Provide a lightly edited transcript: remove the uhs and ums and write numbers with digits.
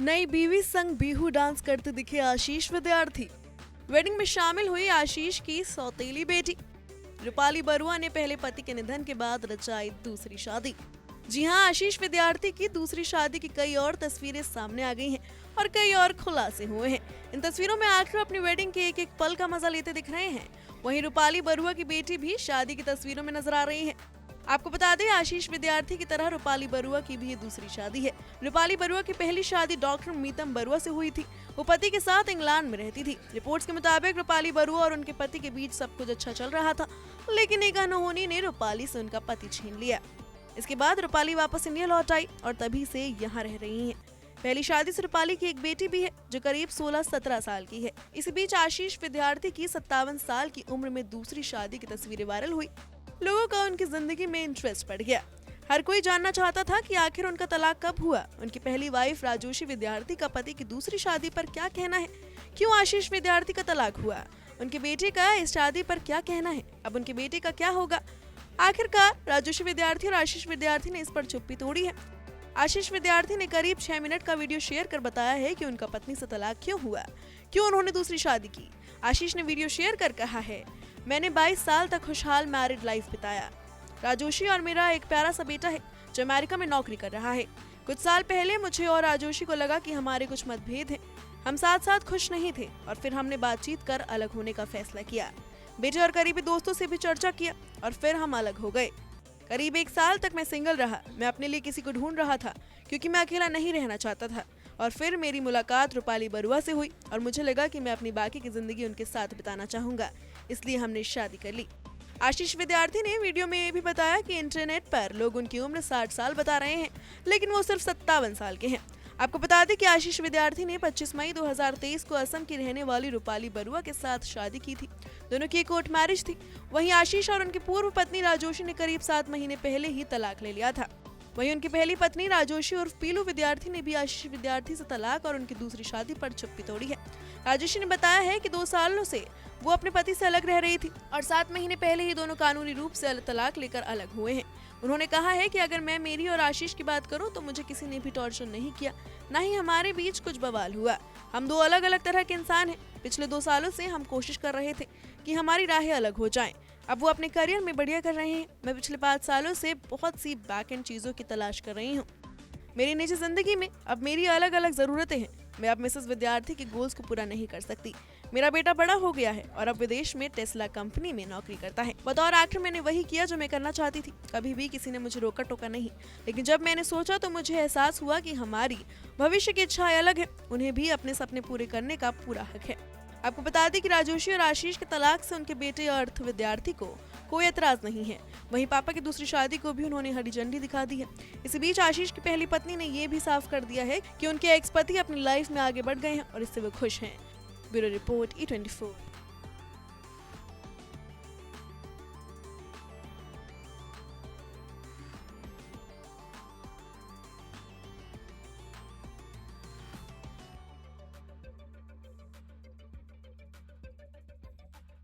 नई बीवी संग बिहू डांस करते दिखे आशीष विद्यार्थी। वेडिंग में शामिल हुई आशीष की सौतेली बेटी। रूपाली बरुआ ने पहले पति के निधन के बाद रचाई दूसरी शादी। जी हां, आशीष विद्यार्थी की दूसरी शादी की कई और तस्वीरें सामने आ गई हैं और कई और खुलासे हुए हैं। इन तस्वीरों में आखिर अपनी वेडिंग के एक एक पल का मजा लेते दिख रहे हैं। वहीं रूपाली बरुआ की बेटी भी शादी की तस्वीरों में नजर आ रही है। आपको बता दें, आशीष विद्यार्थी की तरह रूपाली बरुआ की भी ये दूसरी शादी है। रूपाली बरुआ की पहली शादी डॉक्टर मीतम बरुआ से हुई थी। वो पति के साथ इंग्लैंड में रहती थी। रिपोर्ट्स के मुताबिक रूपाली बरुआ और उनके पति के बीच सब कुछ अच्छा चल रहा था, लेकिन एक अनहोनी ने रूपाली से उनका पति छीन लिया। इसके बाद रूपाली वापस इंडिया लौट आई और तभी से यहाँ रह रही है। पहली शादी से रूपाली की एक बेटी भी है जो करीब 16-17 साल की है। इसी बीच आशीष विद्यार्थी की 57 साल की उम्र में दूसरी शादी की तस्वीरें वायरल हुई। लोगों का उनकी जिंदगी में इंटरेस्ट बढ़ गया। हर कोई जानना चाहता था कि आखिर उनका तलाक कब हुआ। उनकी पहली वाइफ राजोशी विद्यार्थी का पति की दूसरी शादी पर क्या कहना है, क्यों आशीष विद्यार्थी का तलाक हुआ, उनके बेटे का इस शादी पर क्या कहना है, अब उनके बेटे का क्या होगा। आखिरकार राजोशी विद्यार्थी और आशीष विद्यार्थी ने इस पर चुप्पी तोड़ी है। आशीष विद्यार्थी ने करीब 6 मिनट का वीडियो शेयर कर बताया है कि उनका पत्नी से तलाक क्यों हुआ, क्यों उन्होंने दूसरी शादी की। आशीष ने वीडियो शेयर कर कहा है, मैंने 22 साल तक खुशहाल मैरिड लाइफ बिताया। राजोशी और मेरा एक प्यारा सा बेटा है जो अमेरिका में नौकरी कर रहा है। कुछ साल पहले मुझे और राजोशी को लगा कि हमारे कुछ मतभेद हैं। हम साथ साथ खुश नहीं थे और फिर हमने बातचीत कर अलग होने का फैसला किया। बेटे और करीबी दोस्तों से भी चर्चा किया और फिर हम अलग हो गए। करीब 1 साल तक मैं सिंगल रहा। मैं अपने लिए किसी को ढूंढ रहा था क्योंकि मैं अकेला नहीं रहना चाहता था। और फिर मेरी मुलाकात रूपाली बरुआ से हुई और मुझे लगा कि मैं अपनी बाकी की जिंदगी उनके साथ बिताना चाहूंगा, इसलिए हमने शादी कर ली। आशीष विद्यार्थी ने वीडियो में ये भी बताया कि इंटरनेट पर लोग उनकी उम्र 60 साल बता रहे हैं, लेकिन वो सिर्फ 57 साल के हैं। आपको बता दें कि आशीष विद्यार्थी ने 25 मई 2023 को असम की रहने वाली रूपाली बरुआ के साथ शादी की थी। दोनों की कोर्ट मैरिज थी। वहीं आशीष और उनकी पूर्व पत्नी राजोशी ने करीब 7 महीने पहले ही तलाक ले लिया था। वहीं उनकी पहली पत्नी राजोशी उर्फ पीलू विद्यार्थी ने भी आशीष विद्यार्थी से तलाक और उनकी दूसरी शादी पर चुप्पी तोड़ी है। राजोशी ने बताया है कि 2 सालों से वो अपने पति से अलग रह रही थी और 7 महीने पहले ही दोनों कानूनी रूप से तलाक लेकर अलग हुए हैं। उन्होंने कहा है कि अगर मैं मेरी और आशीष की बात करूं तो मुझे किसी ने भी टॉर्चर नहीं किया, ना ही हमारे बीच कुछ बवाल हुआ। हम 2 अलग अलग तरह के इंसान हैं। पिछले 2 सालों से हम कोशिश कर रहे थे कि हमारी राहें अलग हो जाएं। अब वो अपने करियर में बढ़िया कर रहे हैं। मैं पिछले 5 सालों से बहुत सी बैक एंड चीजों की तलाश कर रही हूँ। मेरी निजी जिंदगी में अब मेरी अलग अलग जरूरतें हैं। मैं अब मिसेस विद्यार्थी के गोल्स को पूरा नहीं कर सकती। मेरा बेटा बड़ा हो गया है और अब विदेश में टेस्ला कंपनी में नौकरी करता है। बतौर आखिर मैंने वही किया जो मैं करना चाहती थी। कभी भी किसी ने मुझे रोका टोका नहीं, लेकिन जब मैंने सोचा तो मुझे एहसास हुआ कि हमारी भविष्य की इच्छाएं अलग है। उन्हें भी अपने सपने पूरे करने का पूरा हक है। आपको बता दें कि राजोशी और आशीष के तलाक से उनके बेटे अर्थ विद्यार्थी को कोई एतराज नहीं है। वहीं पापा की दूसरी शादी को भी उन्होंने हरी झंडी दिखा दी है। इसी बीच आशीष की पहली पत्नी ने ये भी साफ कर दिया है कि उनके एक्स पति अपनी लाइफ में आगे बढ़ गए हैं और इससे वो खुश हैं। Bureau report E24।